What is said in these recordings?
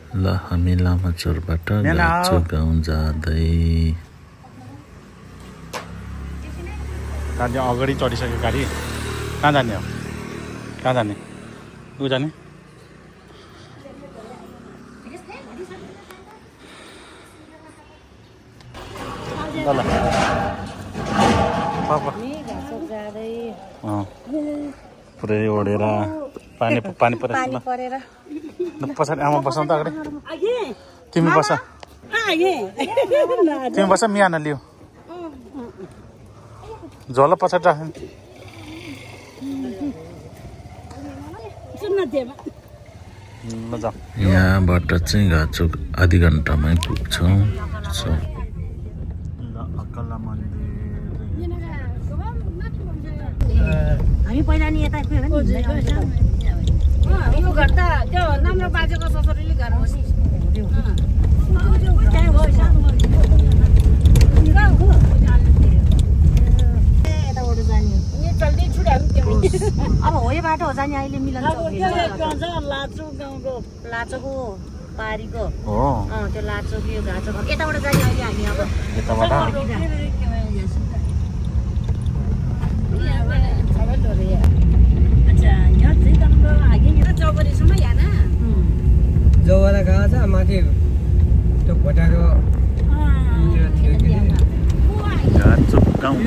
ल हामी लामाचोरबाट गाचो गाउँ जाँदै गाडी अगाडि चढिसक्यो गाडी कहाँ जाने हो कहाँ जाने उ जाने ल पुरै ओढेर पानी पानी परेर पछाडि आमा बस्नु त अगाडि तिमी बस तिमी बस मियान लियो झोला पछाडि राख यहाँबाट चाहिँ गाचोक आधी घन्टामै पुग्छौँ हामी पहिला नि यता गयो भने यो घर त त्यो राम्रो बाजेको ससुरले घर हो नि यताबाट जाने यो चल्दै छुट्यायो अब हो यो बाटो हो जाने अहिले मिलन लाचोको पारीको त्यो लाचोक यो घाचो यताबाट जाने अहिले हामी अब जौवाला कहाँ छ माथि त्यो भोटाको गाचोक गाउँ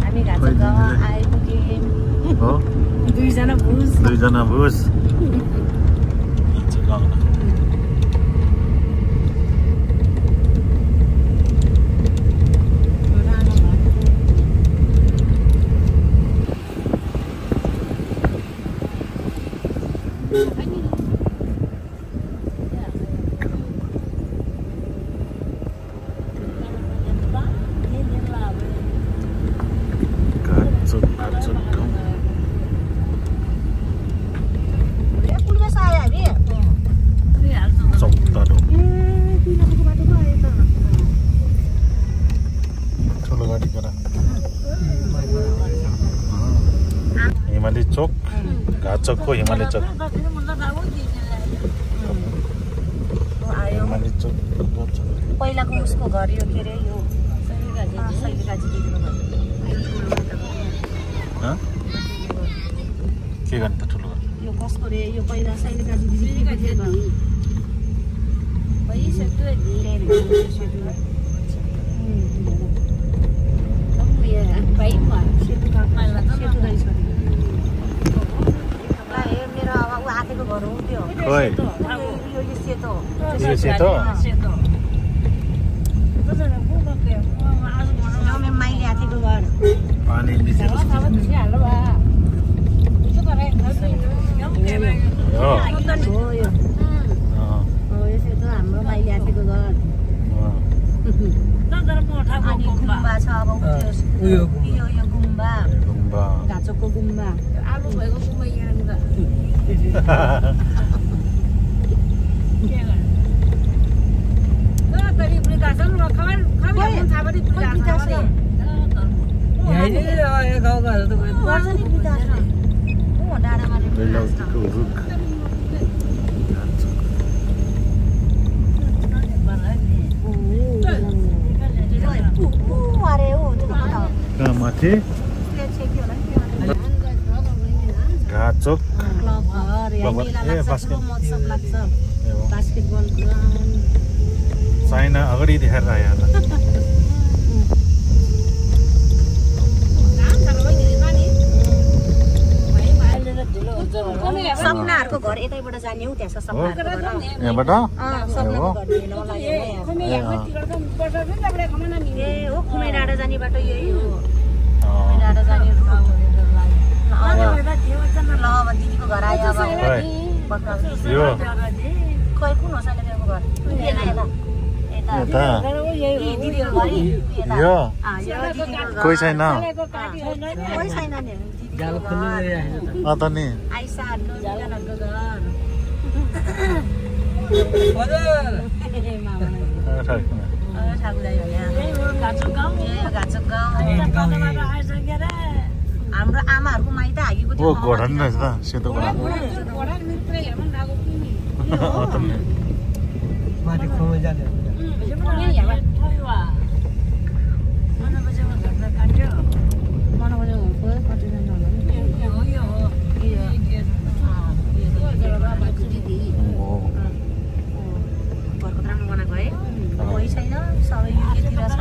हामी घाचोक गाउँ आइपुग्यौँ दुईजना भुस हिमाली चोक घाचोकको हिमाली चोक हिमाली चोक पहिलाको उसको घर यो के अरे यो के गर्ने त ठुलो यो कसको रे यो पहिला शैलिकाजी मेरो अब ऊ हातेको घर हो त्यो सेतो माइली हातेको घर पानी हाम्रो माइली हातेको घर गुम्बा छ अब यो गुम्बा घाचोकको गुम्बा आलु भएको गुम्बा यहाँनिर माथि घाचोक बास्केटबल चाइना अगाडि देखाएर आयो सपनाहरूको घर यतैबाट जाने हो त्यहाँ यहाँबाट हो खुमै डाँडा जाने बाटो यही हो खुमै डाँडा जाने ल अब दिदीको घर आयो अब खै कुन हो साइलेको घर कोही छैन ठाकुरा हो यहाँ गाचोक गाउँ हाम्रो आमाहरूको माइत हागेको ओ घोडा नि रहेछ त सेतो घोडा माथि खोमा जाने घरको राम्रो बनाएको है कोही छैन सबै युकेतिर छ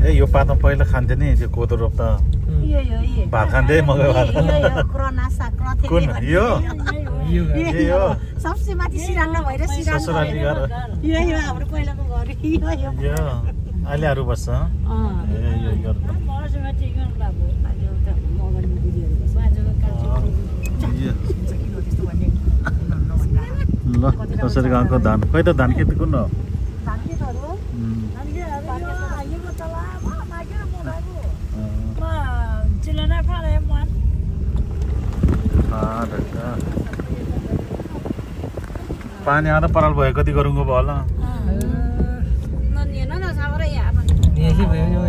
ए यो पातमा पहिला खान्थे नि त्यो कोदो रोप्दा भात खान्थे मकै भात कुन यो सबसे माथि सिराङ्गा भएर ससुराली घर यो हाम्रो पहिलाको घर यो अहिले अरू बस्छ ए यो घर ल कसरी गाउँको धान खै त धान खेती कुन हो पानी आउँदा पराल भयो कति गरुङ्गो भयो होला यही भयो नि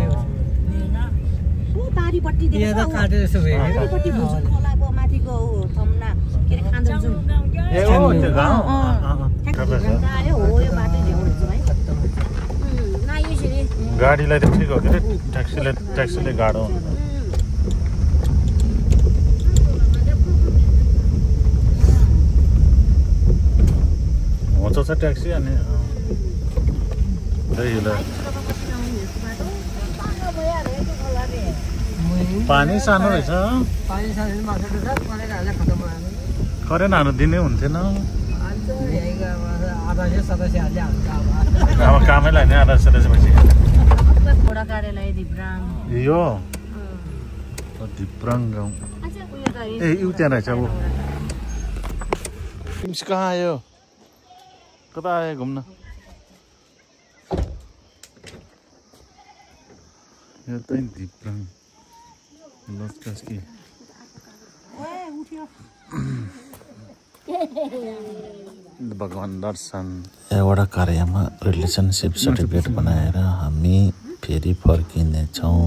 पारिपट्टि यहाँ त काटे जस्तो भयो पारिपट्टि भुजुङ खोलाको माथिको थम्ना के अरे खान्जुङ ए हो त्यो गाउँ हो यो बाटो ल्याउँछु है न यसरी गाडीलाई त ठिक हो के अरे ट्याक्सीले गाडो हुन्छ छ ट्याक्सी अनि पानी सानो रहेछ करेन्ट हाल्नु दिने हुन्थेन अब कामै लाग्ने आधा सदस्यपछि यो धिप्राङ गाउँ ए यु त्यहाँ रहेछ ऊ तिमी कहाँ आयो कता आयो घुम्न यो त धिप्राङ लस्कस्की भगवान दर्शन एउटा कार्यमा रिलेसनसिप सर्टिफिकेट बनाएर हामी फेरि फर्किनेछौँ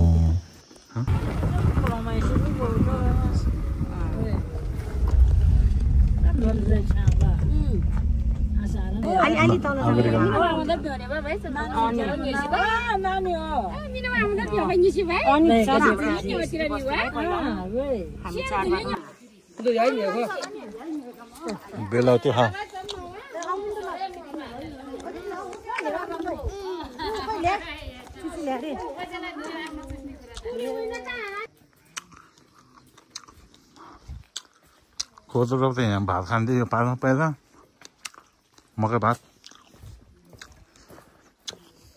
बेलाउती खा कोदो रोप्दा यहाँ भात खान्थ्यो यो पारमा पहिला मकै भात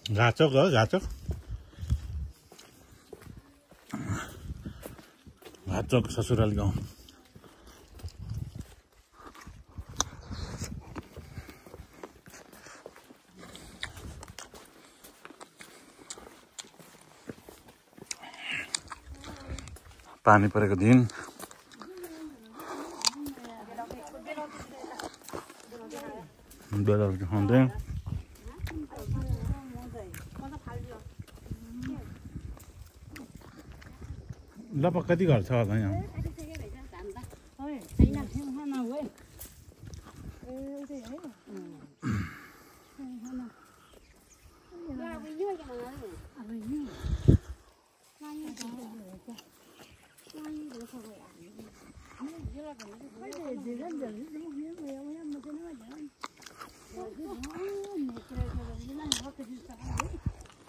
घाचोक हो घाचोक घाचोक ससुराली गाउँ पानी परेको दिन बेलाउती खाँदै लप कति घर छ होला यहाँ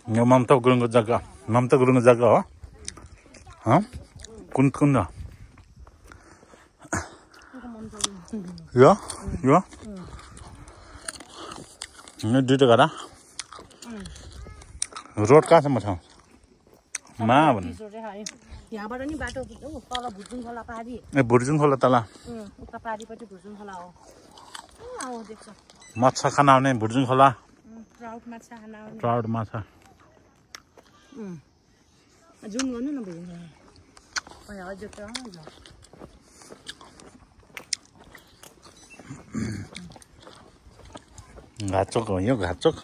यो ममता गुरुङको जग्गा हो कुन कुन हो यो दुईटा घर रोड कहाँसम्म छ मा भन्नु यहाँबाट नि बाटो तल भुजुङ खोला पारी ए भुजुङ खोला तल उता पारीपट्टि भुजुङ खोला हो माछा खान आउने भुर्जुङ खोला ट्राउट माछा खान आउने ट्राउट माछा जुम गर्नु न भुर्जुङ खोला हजुर त घाचोक हो यो घाचोक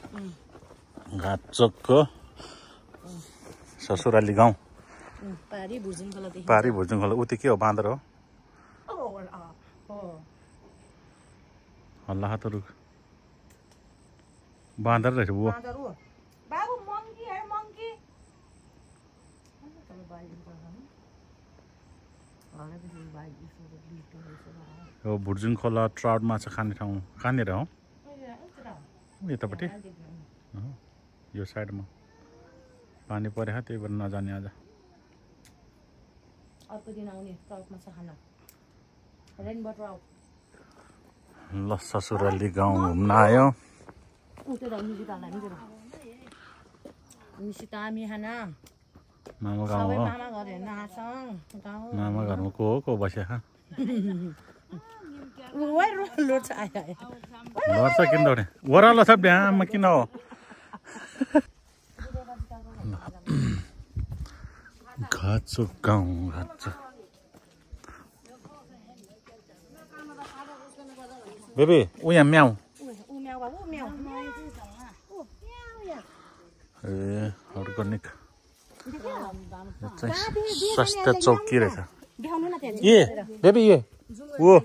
घाचोकको ससुराली गाउँ पारी भुर्जुङ खोलादेखि पारी भुर्जुङ खोला उति के हो बाँदर हो अल्लाह त रुख बाँदर रहेछ बुवा बाबु मंकी है मंकी यो भुर्जुङ खोला ट्राउट माछा खाने ठाउँ कहाँनिर हो यतापट्टि यो साइडमा पानी पऱ्यो त्यही भएर नजाने आज अर्को दिन आउने ट्राउट माछा खान रेनबो ट्राउट ल ससुराली गाउँ घुम्न आयो मामा गाउँ हो मामा घरमा को बस्या लड्छ किन दौडे ओह्रालो छ बिहामा किन हो घाचोक गाउँ घाचोक बेबी ऊ यहाँ म्याउ ए अर्ग्यानिक स्वास्थ्य चौकी रहेछ ए बेबी ए ओ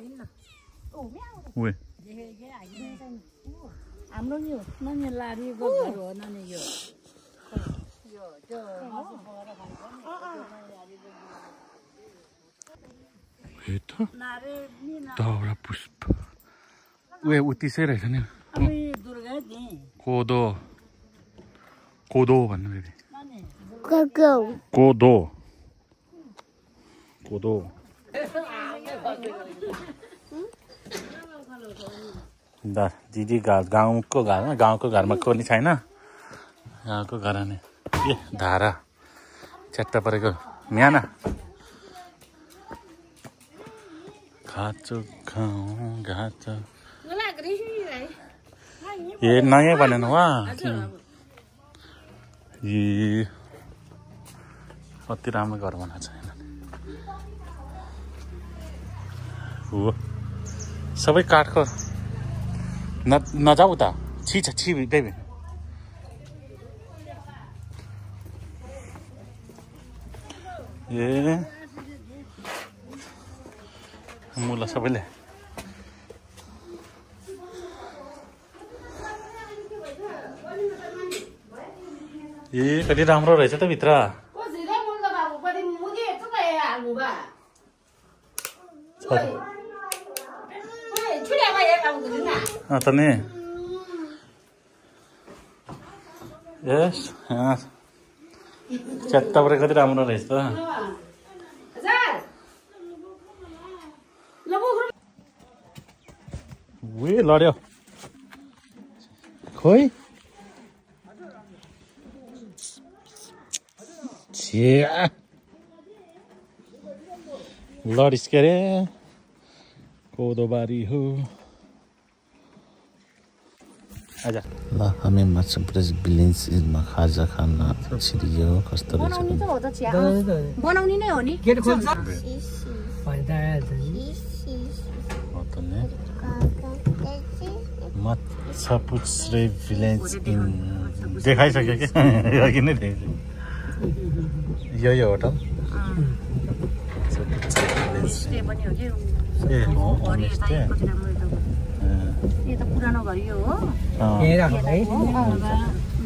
हाम्रो यो नानी लारीको घर हो नानी यो दाउरा पुष्प उयो उत्तिसै रहेछ नि कोदो कोदो भन्नु बेबी कोदो कोदो दिदी गाउँको घरमा कोही छैन गाउँको घर नि ए धारा च्याट्टा परेको म्याना घाचोक गाउँ घाचोक ए नयाँ बनेन वा ए कति राम्रो घर बनाएको छ हो सबै काठको नजाऊ त छि बेबी ए मुला सबैले ए कति राम्रो रहेछ त भित्र त नि यस च्यात्ता परे कति राम्रो रहेछ त उयो लड्यो खोइ लडिस् के अरे कोदोबारी हो आजा ल हामी मध्य प्रदेश भिलेजमा खाजा खान छिरियो कस्तो रहेछ बनाउने नै हो नि गेट खोल्छ मच्छपुच्छ्रे भिलेज इन देखाइसक्यो कि अघि नै देखेको यही होटल ए हो होमस्टे यो त पुरानो घर यो हो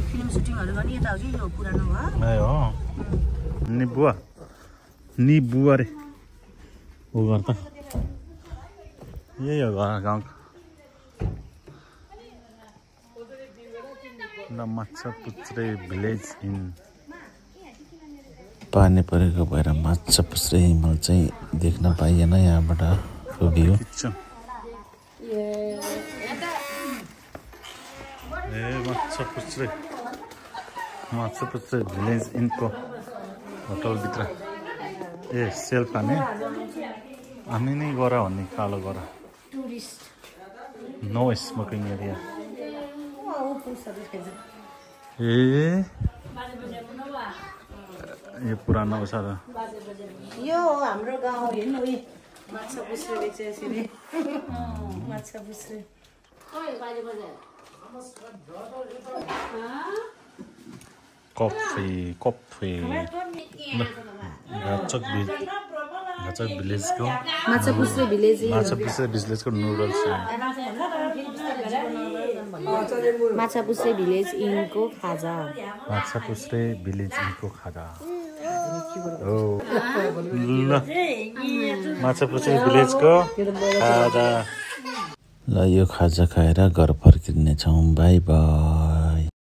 फिल्म सुटिङहरु गर्ने यता हो कि यो पुरानो घर हो निबुवा रे हो घर त यही हो घर गाउँको मच्छपुच्छ्रे भिलेज इन पानी परेको भएर मच्छपुच्छ्रे हिमाल चाहिँ देख्न पाइएन यहाँबाट भ्यू ए मच्छपुच्छ्रे भिलेज इनको होटलभित्र ए सेल्फ खाने हामी नै गरा भन्ने कालो गरा नो स्मोकिङ एरिया ए यो पुरानो छ त यो हाम्रो गाउँ हेर्नु उयो माछा पुस्रे बेचे यसरी माछा पुस्रे कफी घाचक भिलेजको माछा पुस्रे भिलेजको नुडल्स माछा पुस्रे भिलेज इनको खाजा हो ल माछा पुस्रे भिलेजको खाजा ल यो खाजा खाएर घर फर्किनेछौँ बाई बाई